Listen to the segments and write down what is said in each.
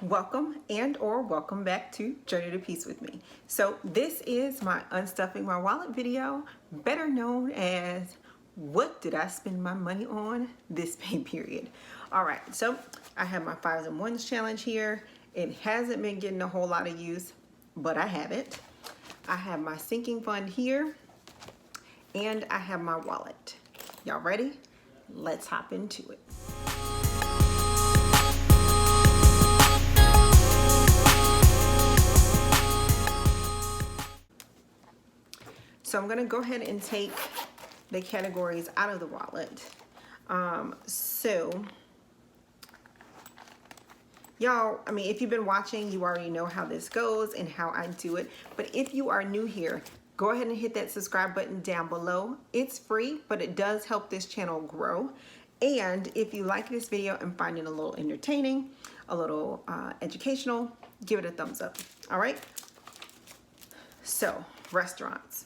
Welcome or welcome back to Journey to Peace with me. So this is my Unstuffing My Wallet video, better known as what did I spend my money on this pay period. All right, so I have my 5s and 1s challenge here. It hasn't been getting a whole lot of use, but I have it. I have my sinking fund here and I have my wallet. Y'all ready? Let's hop into it. So I'm gonna go ahead and take the categories out of the wallet. So y'all, I mean, if you've been watching, you already know how this goes and how I do it. But if you are new here, go ahead and hit that subscribe button down below. It's free, but it does help this channel grow. And if you like this video and find it a little entertaining, a little educational, give it a thumbs up. All right? So, restaurants.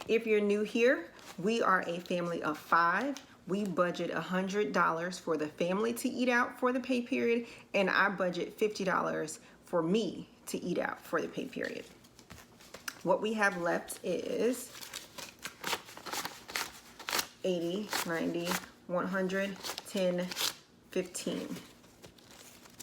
If you're new here, we are a family of 5. We budget $100 for the family to eat out for the pay period, and I budget $50 for me to eat out for the pay period. What we have left is 80, 90, 100, 10, 15.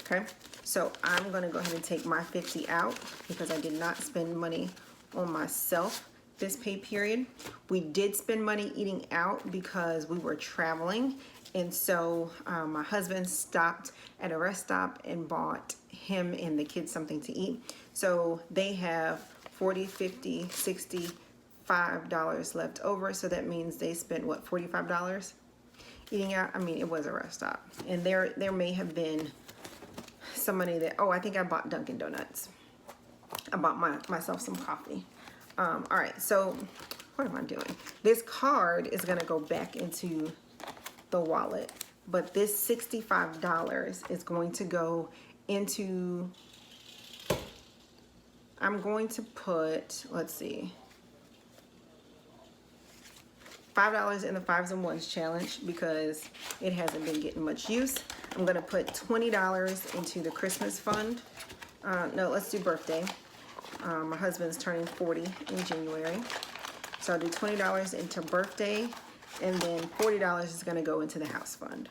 Okay, so I'm gonna go ahead and take my 50 out because I did not spend money on myself this pay period. We did spend money eating out because we were traveling, and so my husband stopped at a rest stop and bought him and the kids something to eat. So they have $40, $50, $60, $5 left over. So that means they spent what, $45 eating out? I mean, it was a rest stop, and there may have been some money that, oh, I think I bought Dunkin' Donuts. I bought myself some coffee. All right, so what am I doing? This card is gonna go back into the wallet, but this $65 is going to go into, I'm going to put, let's see, $5 in the 5s and 1s challenge because it hasn't been getting much use. I'm gonna put $20 into the Christmas fund. No, let's do birthday. My husband's turning 40 in January. So I'll do $20 into birthday, and then $40 is gonna go into the house fund.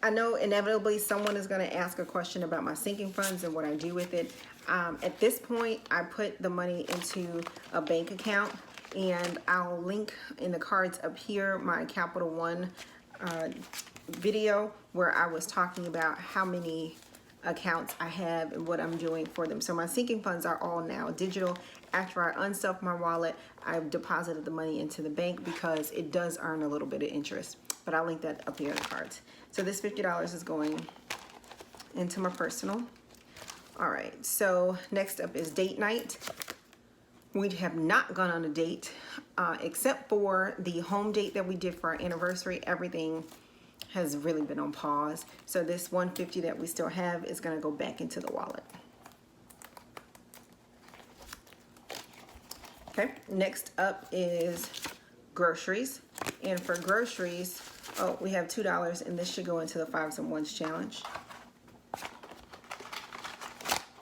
I know inevitably someone is gonna ask a question about my sinking funds and what I do with it. At this point, I put the money into a bank account, and I'll link in the cards up here my Capital One video where I was talking about how many accounts I have and what I'm doing for them. So my sinking funds are all now digital. After I unstuff my wallet, I've deposited the money into the bank because it does earn a little bit of interest. But I'll link that up here in the cards. So this $50 is going into my personal. All right, so next up is date night. We have not gone on a date except for the home date that we did for our anniversary. Everything has really been on pause. So this $150 that we still have is gonna go back into the wallet. Okay, next up is groceries. And for groceries, oh, we have $2, and this should go into the 5s and 1s challenge.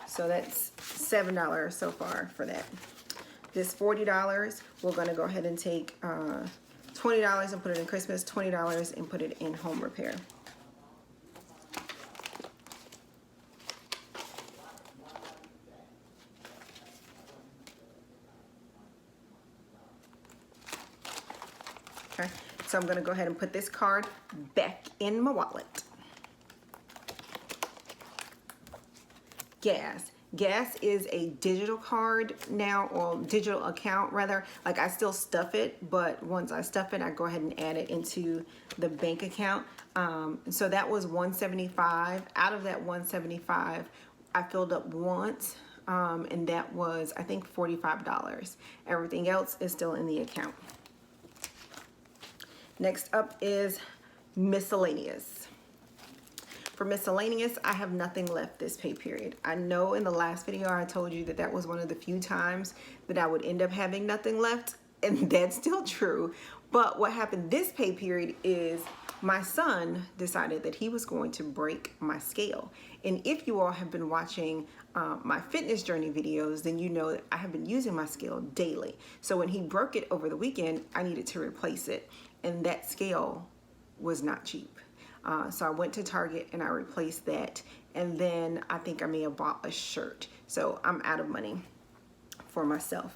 So that's $7 so far for that. This $40, we're gonna go ahead and take $20 and put it in Christmas, $20 and put it in home repair. Okay, so I'm gonna go ahead and put this card back in my wallet. Gas. Gas is a digital card now, or digital account rather. Like, I still stuff it, but once I stuff it, I go ahead and add it into the bank account. So that was $175. Out of that $175, I filled up once, and that was, I think, $45. Everything else is still in the account. Next up is miscellaneous. For miscellaneous, I have nothing left this pay period. I know in the last video I told you that that was one of the few times that I would end up having nothing left, and that's still true. But what happened this pay period is my son decided that he was going to break my scale. And if you all have been watching my fitness journey videos, then you know that I have been using my scale daily. So when he broke it over the weekend, I needed to replace it. And that scale was not cheap. So I went to Target and I replaced that. And then I think I may have bought a shirt. So I'm out of money for myself.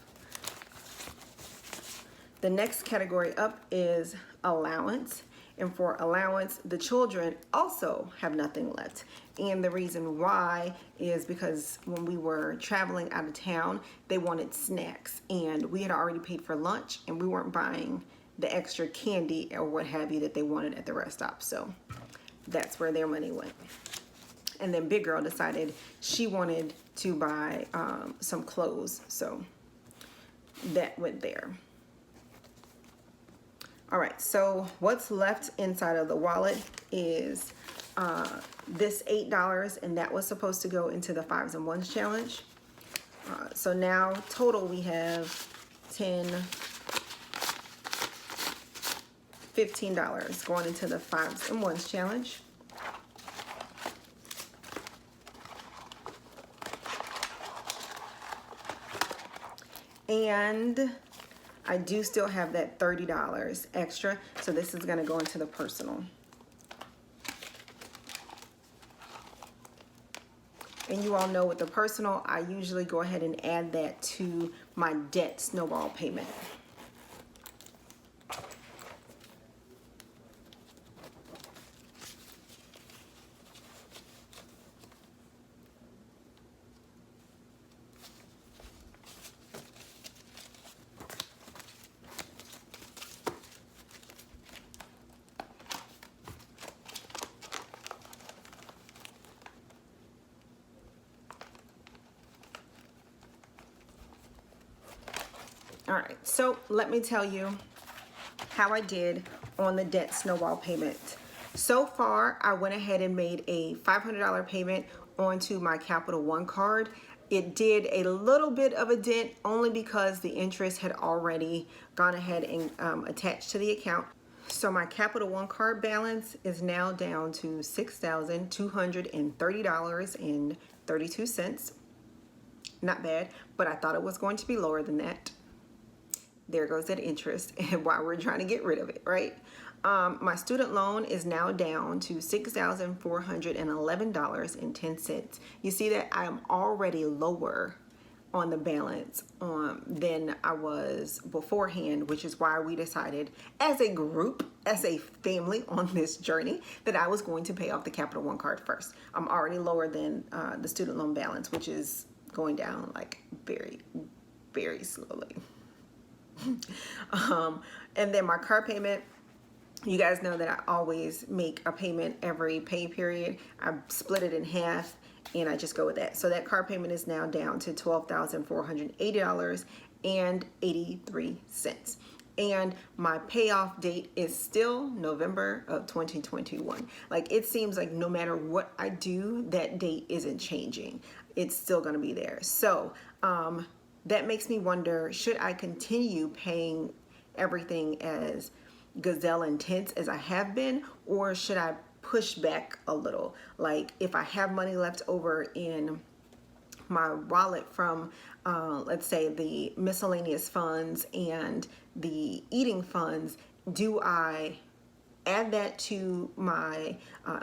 The next category up is allowance. And for allowance, the children also have nothing left. And the reason why is because when we were traveling out of town, they wanted snacks. And we had already paid for lunch and we weren't buying the extra candy or what have you that they wanted at the rest stop. So that's where their money went. And then big girl decided she wanted to buy some clothes. So that went there. All right, so what's left inside of the wallet is this $8, and that was supposed to go into the 5s and 1s challenge. So now total we have $10, $15 going into the 5s and 1s challenge. And I do still have that $30 extra, so this is going to go into the personal. And you all know with the personal, I usually go ahead and add that to my debt snowball payment. All right, so let me tell you how I did on the debt snowball payment. So far, I went ahead and made a $500 payment onto my Capital One card. It did a little bit of a dent only because the interest had already gone ahead and attached to the account. So my Capital One card balance is now down to $6,230.32. Not bad, but I thought it was going to be lower than that. There goes that interest and why we're trying to get rid of it, right? My student loan is now down to $6,411.10. You see that I am already lower on the balance than I was beforehand, which is why we decided as a group, as a family on this journey, that I was going to pay off the Capital One card first. I'm already lower than the student loan balance, which is going down like very, very slowly. And then my car payment, you guys know that I always make a payment every pay period. I split it in half and I just go with that. So that car payment is now down to $12,480.83. And my payoff date is still November of 2021. Like, it seems like no matter what I do, that date isn't changing. It's still gonna be there. So that makes me wonder, should I continue paying everything as gazelle intense as I have been, or should I push back a little? Like, if I have money left over in my wallet from, let's say, the miscellaneous funds and the eating funds, do I add that to my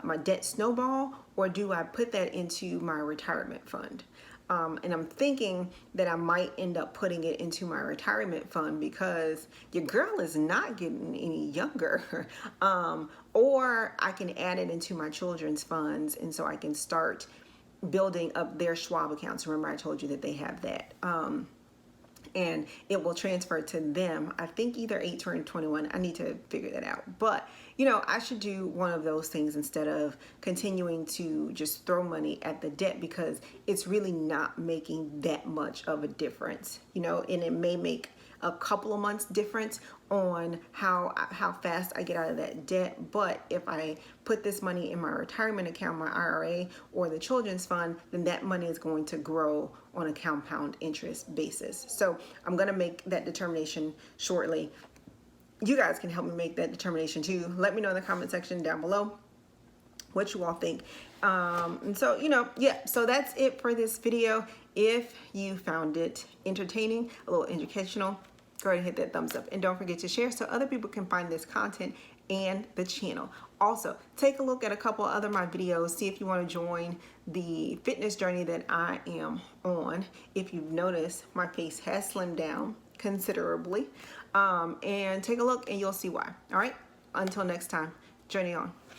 my debt snowball, or do I put that into my retirement fund? And I'm thinking that I might end up putting it into my retirement fund because your girl is not getting any younger. Or I can add it into my children's funds, and so I can start building up their Schwab accounts. Remember, I told you that they have that. And it will transfer to them, I think either 18 or 21. I need to figure that out. But you know, I should do one of those things instead of continuing to just throw money at the debt, because it's really not making that much of a difference, you know, and it may make a couple of months difference on how fast I get out of that debt. But if I put this money in my retirement account, my IRA, or the children's fund, then that money is going to grow on a compound interest basis. So I'm going to make that determination shortly. You guys can help me make that determination too. Let me know in the comment section down below what you all think. And so, you know, yeah, so that's it for this video. If you found it entertaining, a little educational, go ahead and hit that thumbs up. And don't forget to share so other people can find this content and the channel. Also, take a look at a couple other of my videos. See if you want to join the fitness journey that I am on. If you've noticed, my face has slimmed down considerably. And take a look and you'll see why. All right, until next time, journey on.